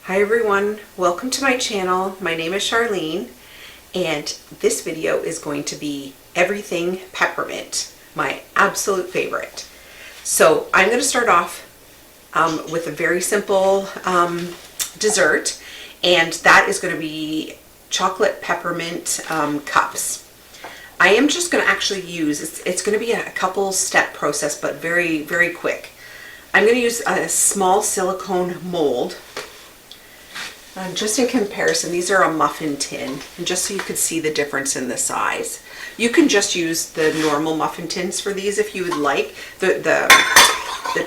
Hi everyone, welcome to my channel. My name is Charlene and this video is going to be everything peppermint, my absolute favorite. So I'm going to start off with a very simple dessert, and that is going to be chocolate peppermint cups. I am just going to actually use, it's going to be a couple step process but very, very quick. I'm going to use a small silicone mold. Just in comparison, these are a muffin tin, and just so you could see the difference in the size. You can just use the normal muffin tins for these if you would like. The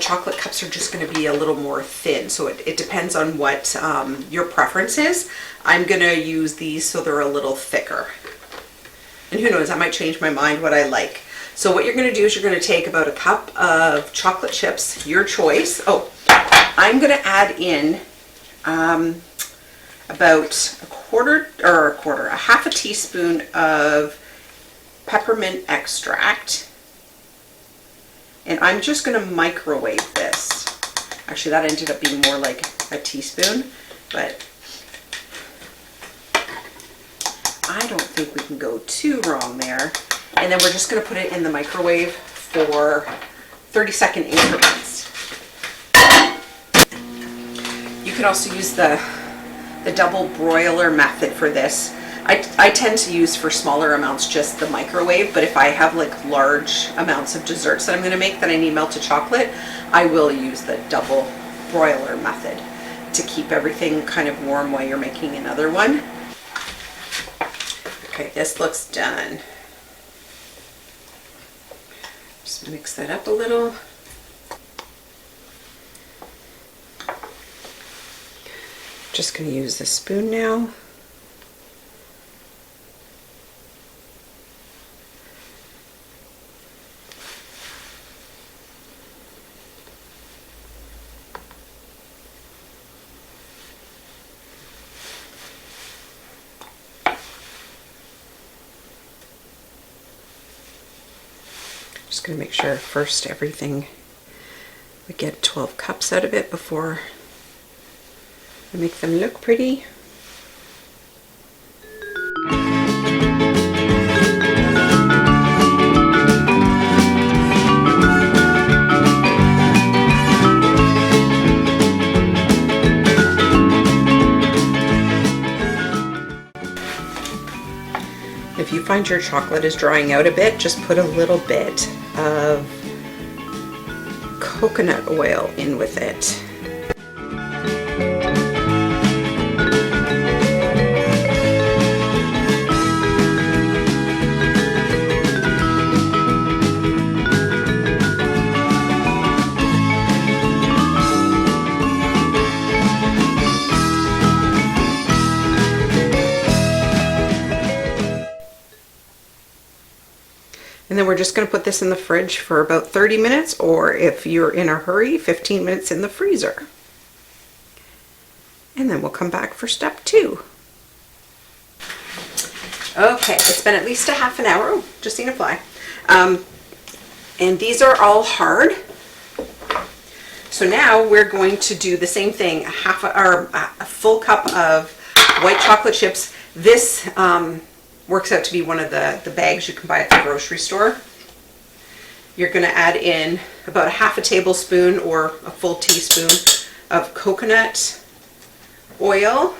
chocolate cups are just going to be a little more thin, so it depends on what your preference is. I'm going to use these so they're a little thicker. And who knows, I might change my mind what I like. So what you're going to do is you're going to take about a cup of chocolate chips, your choice. Oh, I'm going to add in about a half a teaspoon of peppermint extract, and I'm just going to microwave this. Actually, that ended up being more like a teaspoon, but I don't think we can go too wrong there. And then we're just going to put it in the microwave for 30-second increments. You could also use the double broiler method for this. I tend to use for smaller amounts just the microwave, but if I have like large amounts of desserts that I'm going to make that I need melted chocolate, I will use the double broiler method to keep everything kind of warm while you're making another one. Okay, this looks done. Just mix that up a little. Just going to use the spoon now. Just going to make sure first everything, we get 12 cups out of it before I make them look pretty. If you find your chocolate is drying out a bit, just put a little bit of coconut oil in with it. And then we're just going to put this in the fridge for about 30 minutes, or if you're in a hurry, 15 minutes in the freezer. And then we'll come back for step 2. Okay, it's been at least a half an hour. Oh, just seen a fly. And these are all hard. So now we're going to do the same thing, a full cup of white chocolate chips. This works out to be one of the bags you can buy at the grocery store. You're going to add in about a half a tablespoon or a full teaspoon of coconut oil,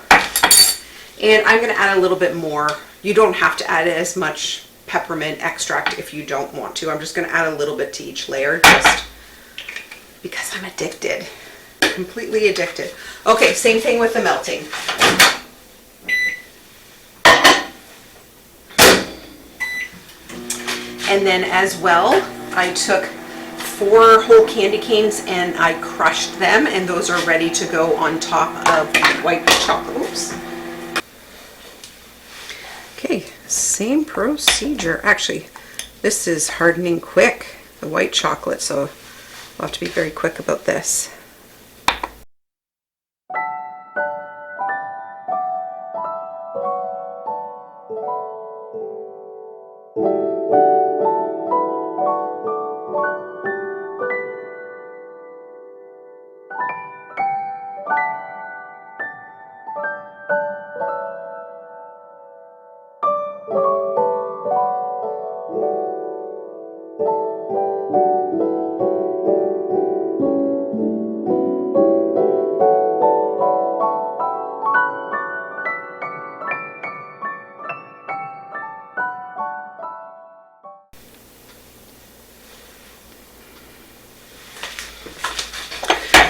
and I'm going to add a little bit more. You don't have to add as much peppermint extract if you don't want to. I'm just going to add a little bit to each layer just because I'm addicted, completely addicted. Okay, same thing with the melting. And then as well, I took 4 whole candy canes and I crushed them, and those are ready to go on top of white chocolate. Oops. Okay, same procedure. Actually, this is hardening quick, the white chocolate, so I'll have to be very quick about this.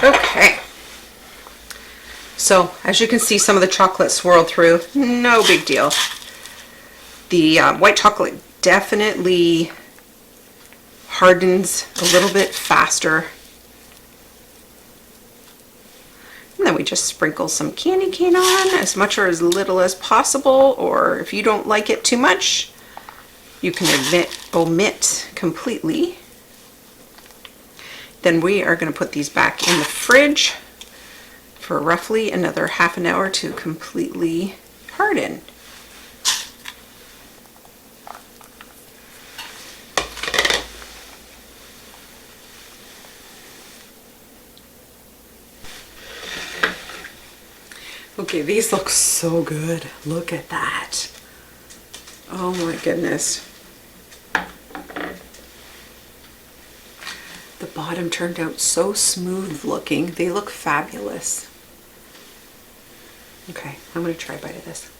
Okay, so as you can see, some of the chocolate swirled through, no big deal. The white chocolate definitely hardens a little bit faster. And then we just sprinkle some candy cane on, as much or as little as possible, or if you don't like it too much, you can omit completely. Then we are going to put these back in the fridge for roughly another half an hour to completely harden. Okay, these look so good. Look at that. Oh my goodness. The bottom turned out so smooth looking. They look fabulous. Okay, I'm going to try a bite of this.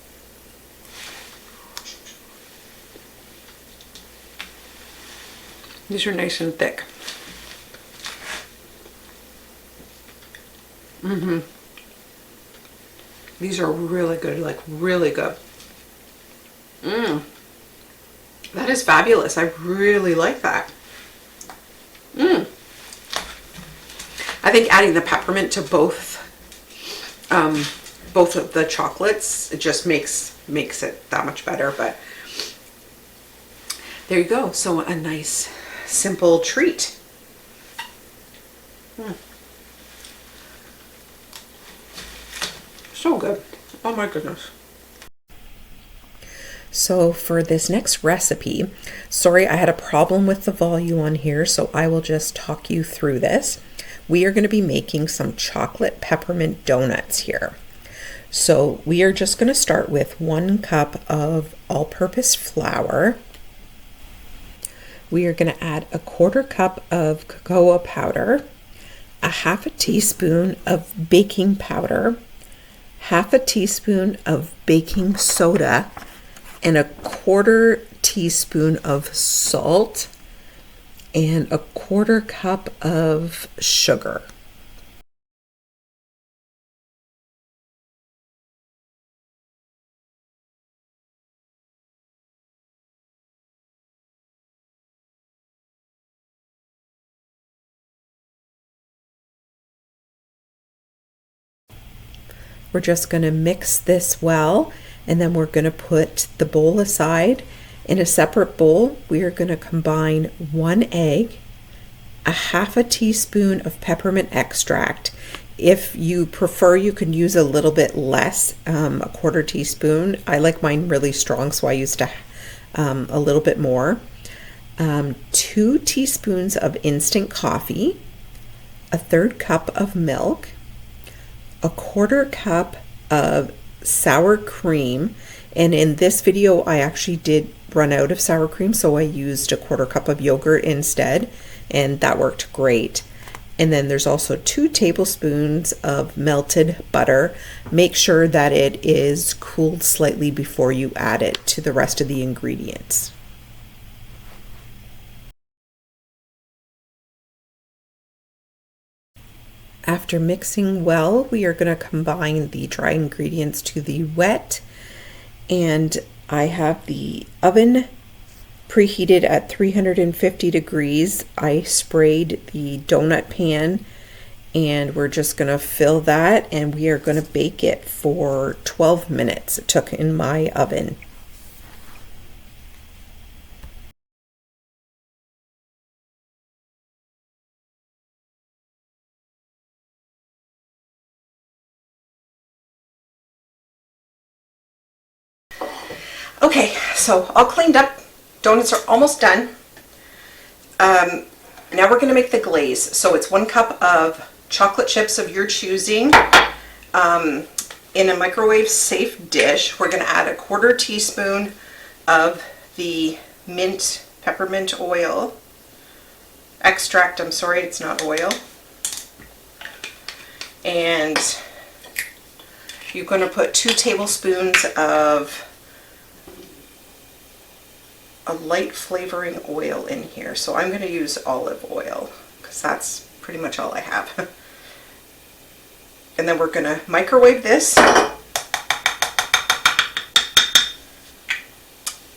These are nice and thick. These are really good, like really good. That is fabulous. I really like that. I think adding the peppermint to both of the chocolates, it just makes it that much better. But there you go. So a nice simple treat. So good. Oh my goodness. So for this next recipe, sorry, I had a problem with the volume on here, so I will just talk you through this. We are going to be making some chocolate peppermint donuts here. So we are just going to start with 1 cup of all-purpose flour. We are going to add a 1/4 cup of cocoa powder, a 1/2 teaspoon of baking powder, 1/2 teaspoon of baking soda, and a 1/4 teaspoon of salt, and a 1/4 cup of sugar. We're just going to mix this well, and then we're going to put the bowl aside. In a separate bowl, we are going to combine 1 egg, a 1/2 teaspoon of peppermint extract. If you prefer, you can use a little bit less, a 1/4 teaspoon. I like mine really strong, so I used a little bit more. 2 teaspoons of instant coffee, a 1/3 cup of milk, a 1/4 cup of sour cream, and in this video I actually did run out of sour cream, so I used a 1/4 cup of yogurt instead, and that worked great. And then there's also 2 tablespoons of melted butter. Make sure that it is cooled slightly before you add it to the rest of the ingredients. After mixing well, we are going to combine the dry ingredients to the wet, and I have the oven preheated at 350 degrees. I sprayed the donut pan, and we're just going to fill that, and we are going to bake it for 12 minutes. It took in my oven. Okay, so all cleaned up. Donuts are almost done. Now we're going to make the glaze. So it's 1 cup of chocolate chips of your choosing. in a microwave safe dish, we're going to add a 1/4 teaspoon of the peppermint oil extract. I'm sorry, it's not oil. And you're going to put 2 tablespoons of a light flavoring oil in here. So I'm going to use olive oil because that's pretty much all I have. And then we're going to microwave this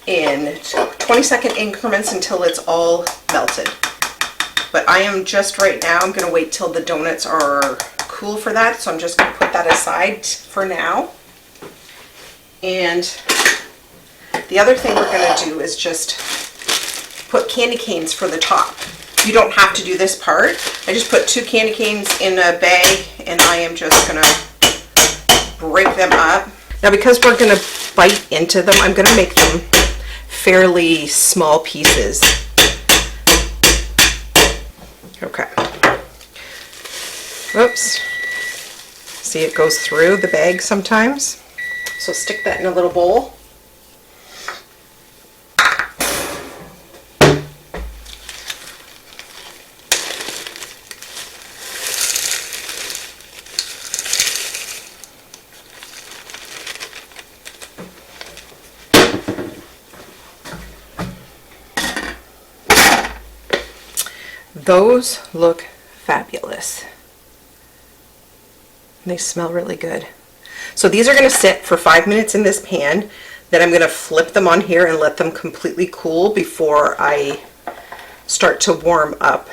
in 20-second increments until it's all melted. But I am just right now, I'm going to wait till the donuts are cool for that, so I'm just going to put that aside for now. And the other thing we're going to do is just put candy canes for the top. You don't have to do this part. I just put 2 candy canes in a bag, and I am just going to break them up. Now because we're going to bite into them, I'm going to make them fairly small pieces. Okay. Oops. See, it goes through the bag sometimes. So stick that in a little bowl. Those look fabulous. They smell really good. So these are going to sit for 5 minutes in this pan. Then I'm going to flip them on here and let them completely cool before I start to warm up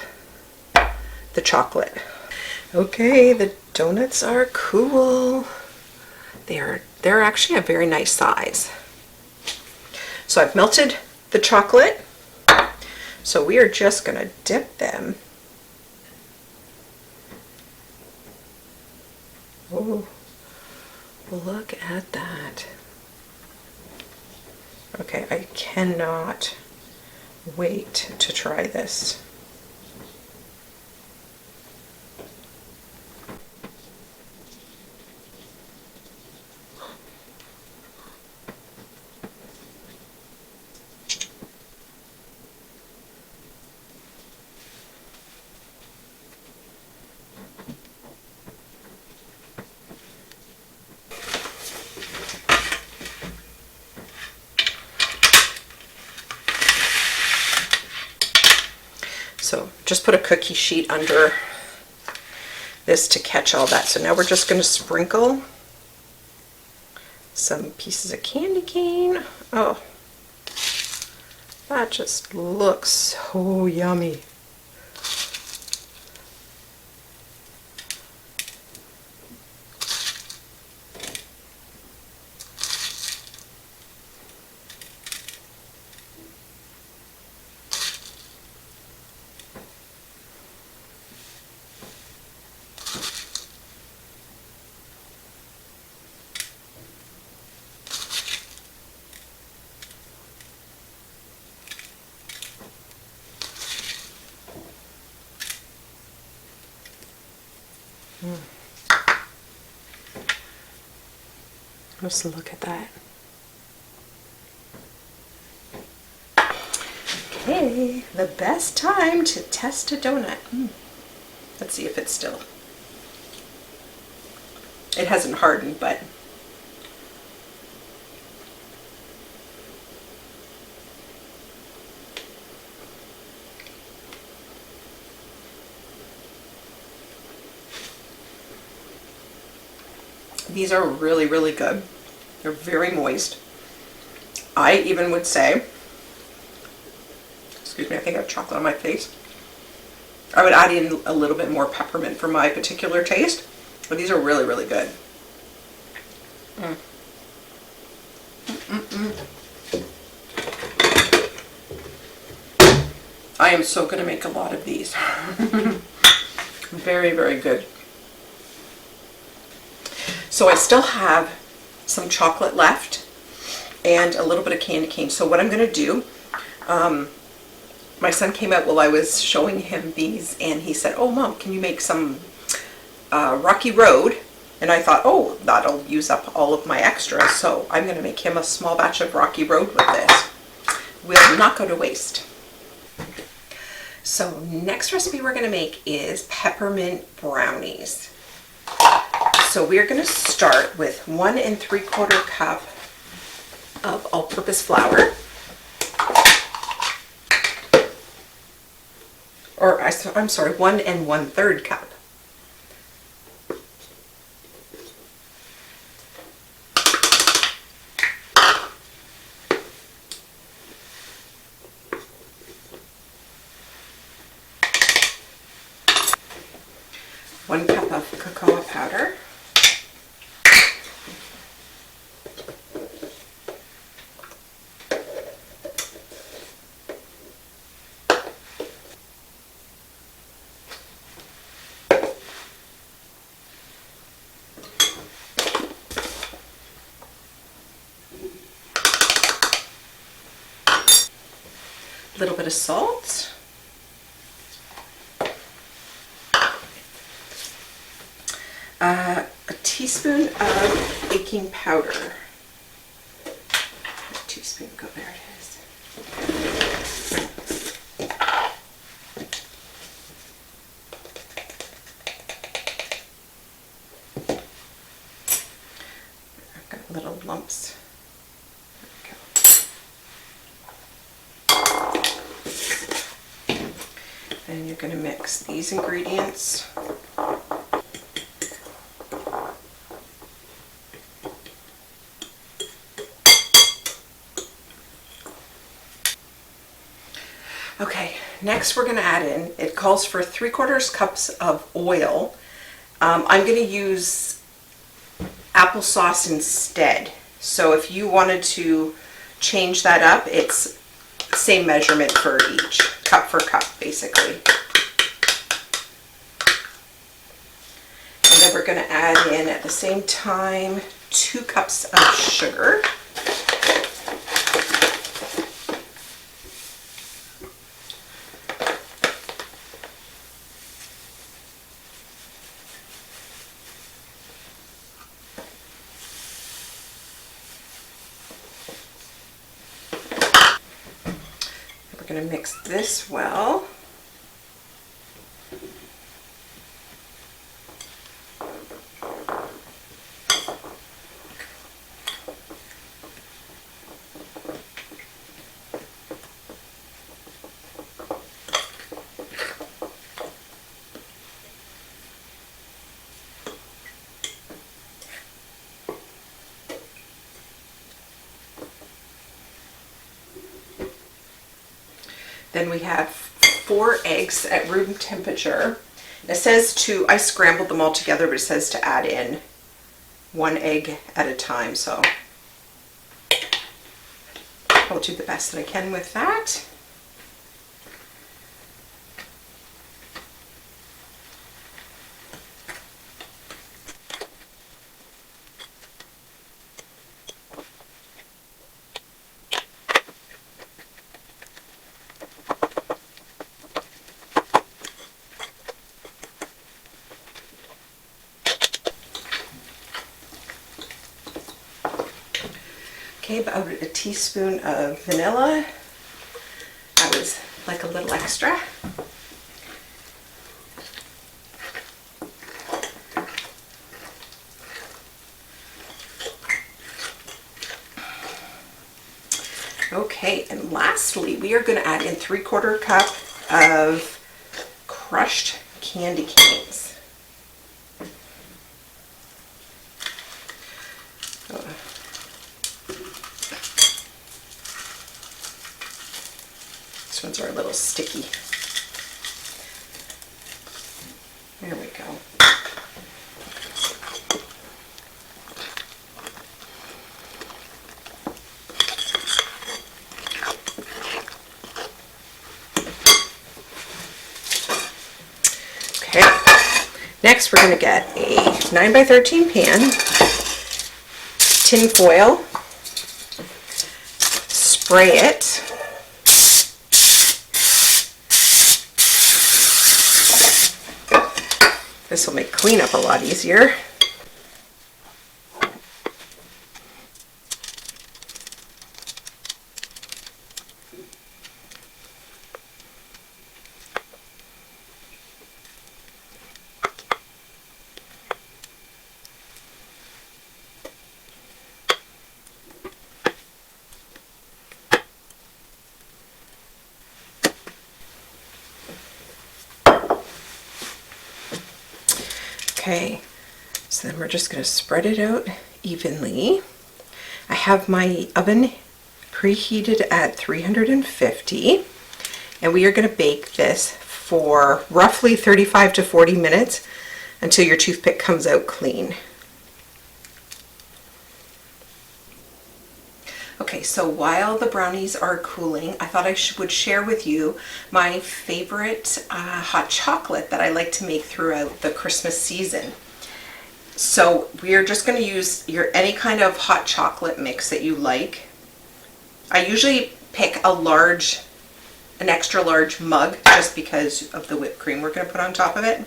the chocolate. Okay, the donuts are cool. They're actually a very nice size. So I've melted the chocolate. So we are just going to dip them. Oh, look at that. Okay, I cannot wait to try this. So just put a cookie sheet under this to catch all that. So now we're just going to sprinkle some pieces of candy cane. Oh, that just looks so yummy. Just look at that. Okay, the best time to test a donut. Let's see if it's still. It hasn't hardened, but these are really, really good. They're very moist. I even would say, excuse me, I think I have chocolate on my face. I would add in a little bit more peppermint for my particular taste, but these are really, really good. I am so going to make a lot of these. Very, very good. So I still have some chocolate left and a little bit of candy cane. So what I'm going to do, my son came out while I was showing him these and he said, "Oh Mom, can you make some Rocky Road And I thought, oh, that'll use up all of my extras, so I'm going to make him a small batch of Rocky Road with this. Will not go to waste. So next recipe we're going to make is peppermint brownies. So we're going to start with 1 3/4 cup of all-purpose flour. Or I'm sorry, 1 1/3 cup. One cup of cocoa powder. A little bit of salt. A teaspoon of baking powder. A teaspoon, go, there it is. I've got little lumps. There we go. Then you're going to mix these ingredients. Okay, next we're going to add in, it calls for 3/4 cups of oil. I'm going to use applesauce instead. So if you wanted to change that up, it's same measurement for each, cup for cup basically. And then we're going to add in at the same time 2 cups of sugar. We're going to mix this well. Then we have 4 eggs at room temperature. It says to, I scrambled them all together, but it says to add in 1 egg at a time. So I'll do the best that I can with that. Okay, about a teaspoon of vanilla. That was like a little extra. Okay, and lastly, we are going to add in 3/4 cup of crushed candy canes. These ones are a little sticky. There we go. Okay, next we're going to get a 9x13 pan, tin foil, spray it. This will make cleanup a lot easier. Okay, so then we're just going to spread it out evenly. I have my oven preheated at 350, and we are going to bake this for roughly 35 to 40 minutes until your toothpick comes out clean. Okay, so while the brownies are cooling, I thought I would share with you my favorite hot chocolate that I like to make throughout the Christmas season. So we are just going to use any kind of hot chocolate mix that you like. I usually pick an extra large mug just because of the whipped cream we're going to put on top of it.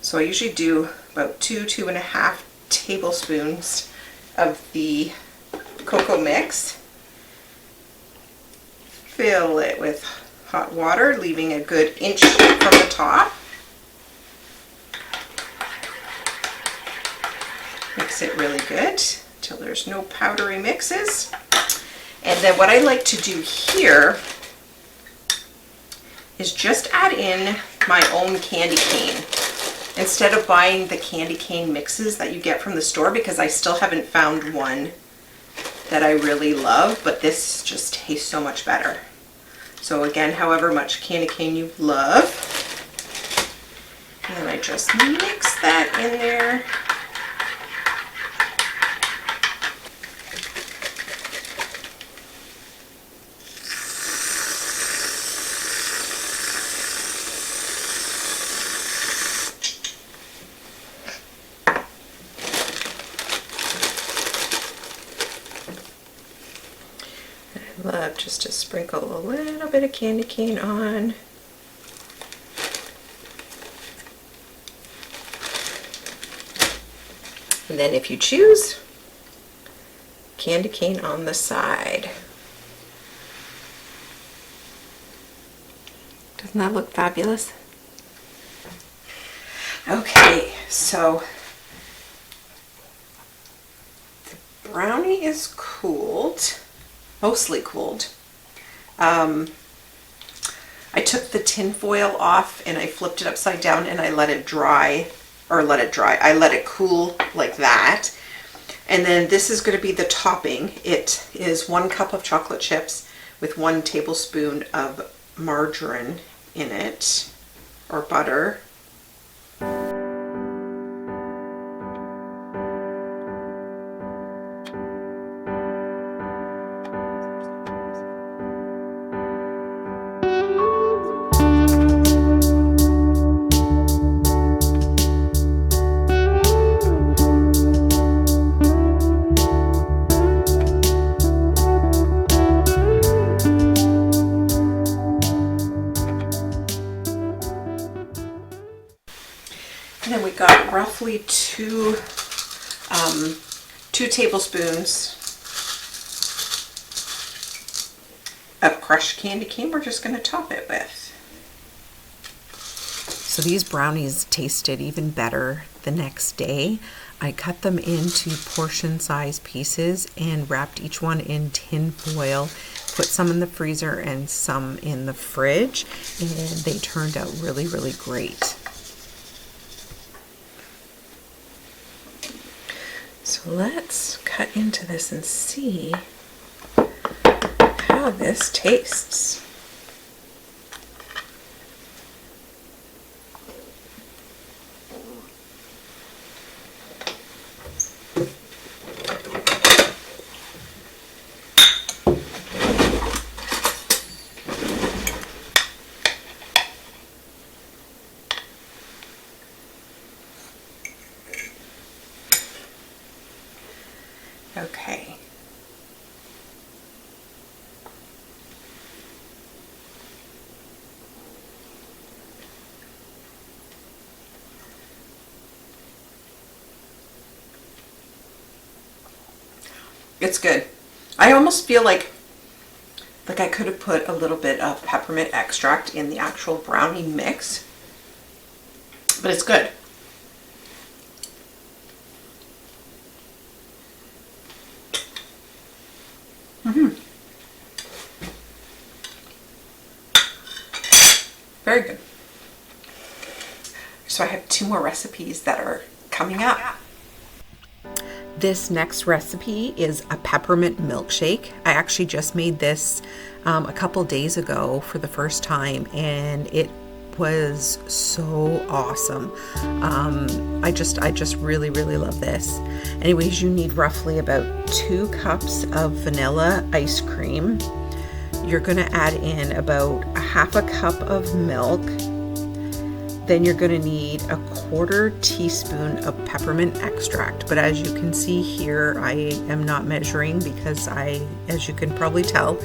So I usually do about 2.5 tablespoons of the cocoa mix. Fill it with hot water, leaving a good inch from the top. Mix it really good until there's no powdery mixes. And then what I like to do here is just add in my own candy cane instead of buying the candy cane mixes that you get from the store, because I still haven't found one that I really love, but this just tastes so much better. So again, however much candy cane you love, and then I just mix that in there. Love just to sprinkle a little bit of candy cane on. And then if you choose, candy cane on the side. Doesn't that look fabulous? Okay, so the brownie is cooled. Mostly cooled. I took the tin foil off and I flipped it upside down and I let it dry, I let it cool like that. And then this is going to be the topping. It is 1 cup of chocolate chips with 1 tablespoon of margarine in it, or butter. And then we got roughly two tablespoons of crushed candy cane we're just going to top it with. So these brownies tasted even better the next day. I cut them into portion-sized pieces and wrapped each one in tin foil, put some in the freezer and some in the fridge, and they turned out really, really great. So let's cut into this and see how this tastes. Okay. It's good. I almost feel like I could have put a little bit of peppermint extract in the actual brownie mix, but it's good. Very good. So I have 2 more recipes that are coming up. This next recipe is a peppermint milkshake. I actually just made this a couple days ago for the first time, and it was so awesome. I just really love this. Anyways, you need roughly about 2 cups of vanilla ice cream. You're gonna add in about a half a cup of milk. Then you're going to need a 1/4 teaspoon of peppermint extract. But as you can see here, I am not measuring because I, as you can probably tell,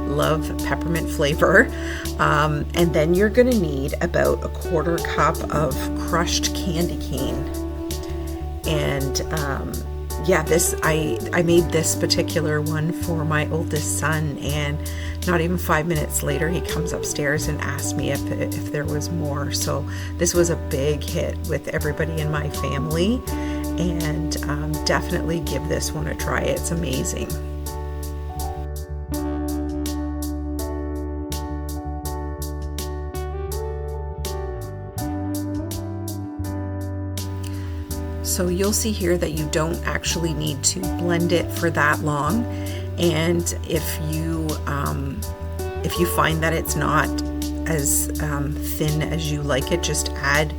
love peppermint flavor. And then you're going to need about a 1/4 cup of crushed candy cane. And yeah, this I made this particular one for my oldest son, and not even 5 minutes later he comes upstairs and asked me if there was more. So this was a big hit with everybody in my family, and definitely give this one a try. It's amazing. So you'll see here that you don't actually need to blend it for that long, and if you find that it's not as thin as you like it, just add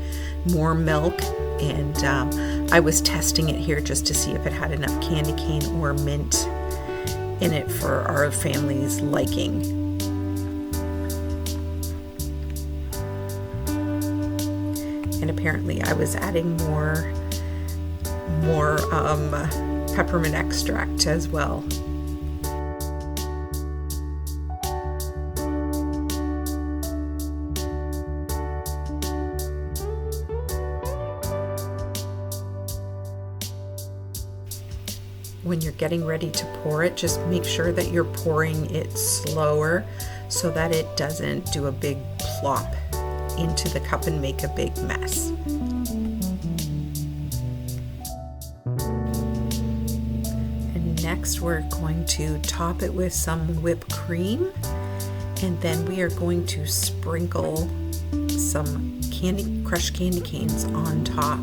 more milk. And I was testing it here just to see if it had enough candy cane or mint in it for our family's liking. And apparently I was adding more peppermint extract as well. When you're getting ready to pour it, just make sure that you're pouring it slower so that it doesn't do a big plop into the cup and make a big mess. Next, we're going to top it with some whipped cream, and then we are going to sprinkle some crushed candy canes on top.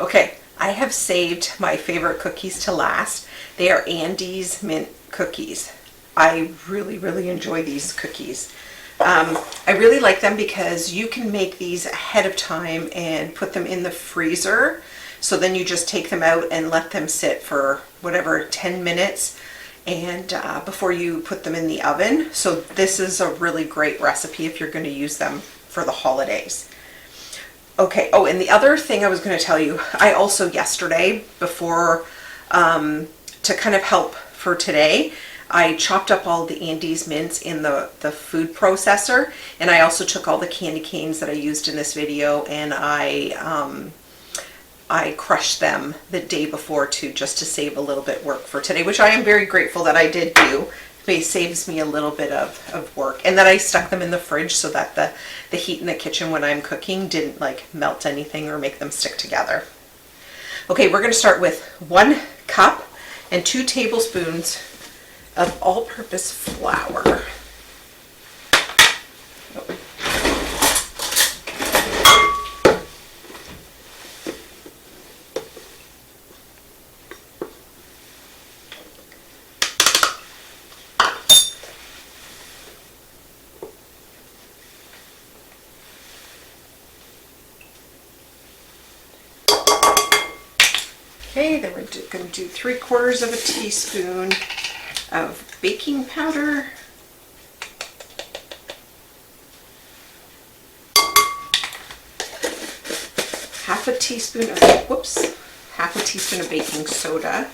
Okay, I have saved my favorite cookies to last. They are Andes mint cookies. I really enjoy these cookies. I really like them because you can make these ahead of time and put them in the freezer. So then you just take them out and let them sit for whatever, 10 minutes and before you put them in the oven. So this is a really great recipe if you're going to use them for the holidays. Okay, oh, and the other thing I was going to tell you, I also yesterday, before, to kind of help for today, I chopped up all the Andes mints in the food processor, and I also took all the candy canes that I used in this video, and I crushed them the day before too, just to save a little bit work for today, which I am very grateful that I did do. It saves me a little bit of work. And then I stuck them in the fridge so that the heat in the kitchen when I'm cooking didn't like melt anything or make them stick together. Okay, we're going to start with 1 cup and 2 tablespoons of all-purpose flour. Okay, then we're going to do 3/4 of a teaspoon of baking powder. Half a teaspoon of baking soda.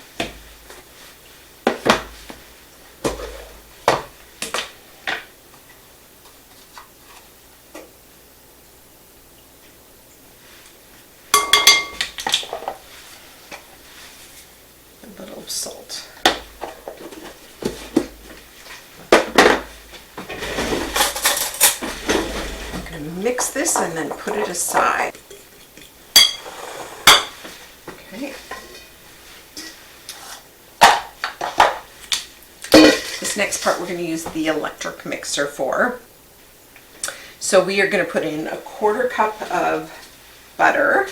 A little salt. mix this and then put it aside. Okay. This next part we're going to use the electric mixer for. So we are going to put in a 1/4 cup of butter.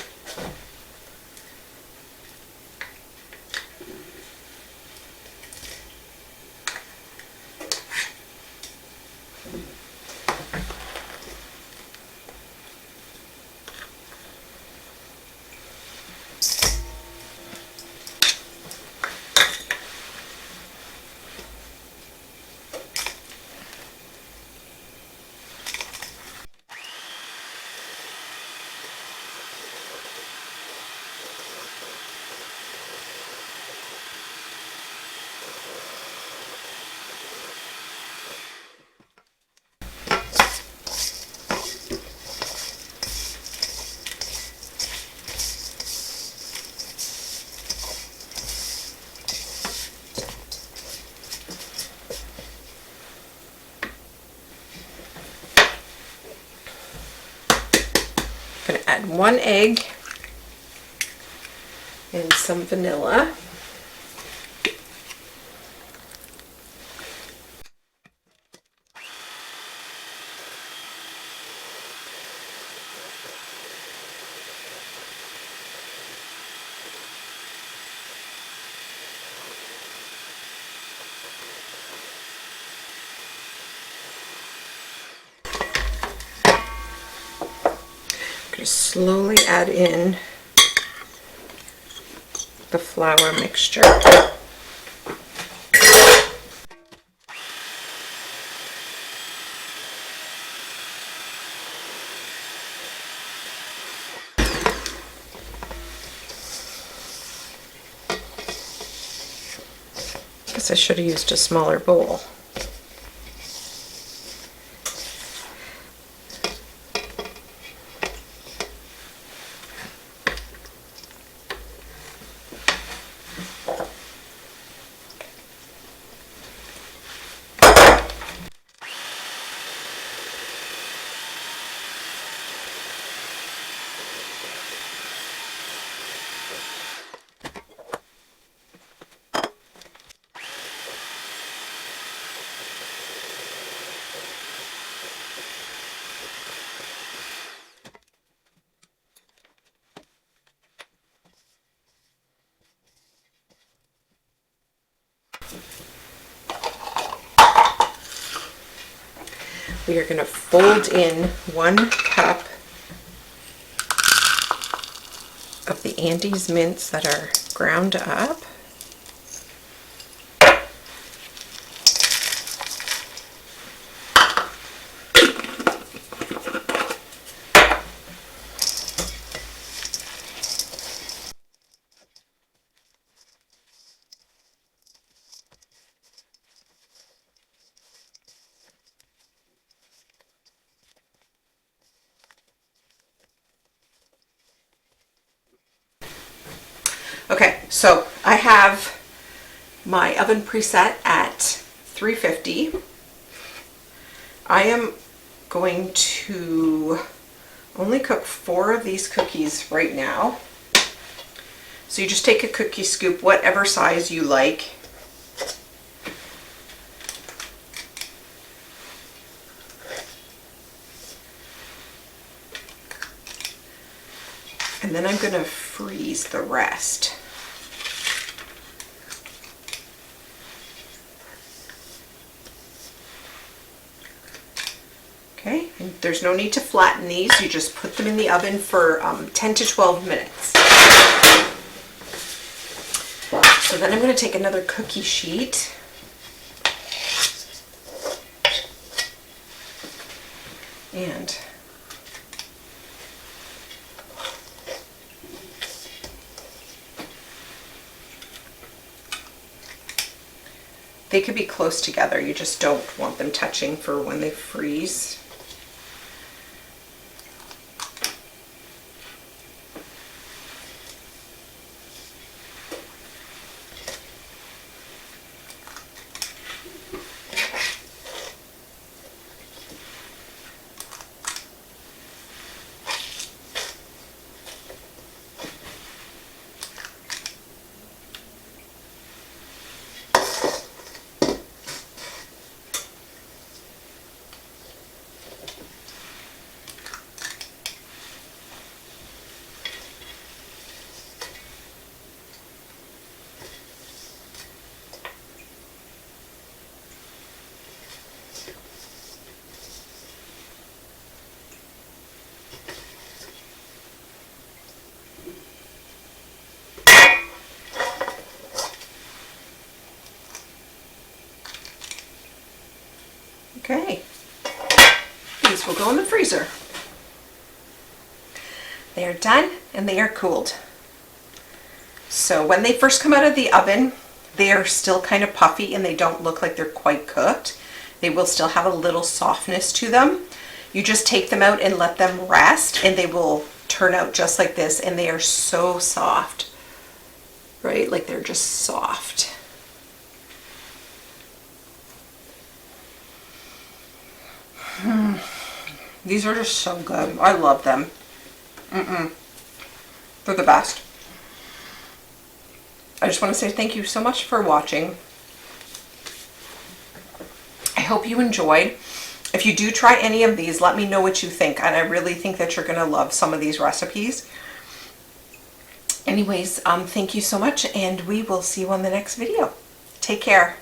I'm going to add 1 egg and some vanilla. Slowly add in the flour mixture. Guess I should have used a smaller bowl. We are going to fold in 1 cup of the Andes mints that are ground up. Okay, so I have my oven preset at 350. I am going to only cook 4 of these cookies right now. So you just take a cookie scoop, whatever size you like. And then I'm going to freeze the rest. Okay, and there's no need to flatten these. You just put them in the oven for 10 to 12 minutes. So then I'm going to take another cookie sheet and they could be close together. You just don't want them touching for when they freeze. Okay, these will go in the freezer. They are done and they are cooled. So when they first come out of the oven, they are still kind of puffy and they don't look like they're quite cooked. They will still have a little softness to them. You just take them out and let them rest and they will turn out just like this, and they are so soft, right? Like they're just soft. These are just so good. I love them. They're the best. I just want to say thank you so much for watching. I hope you enjoyed. If you do try any of these, let me know what you think. And I really think that you're going to love some of these recipes. Anyways, thank you so much, and we will see you on the next video. Take care.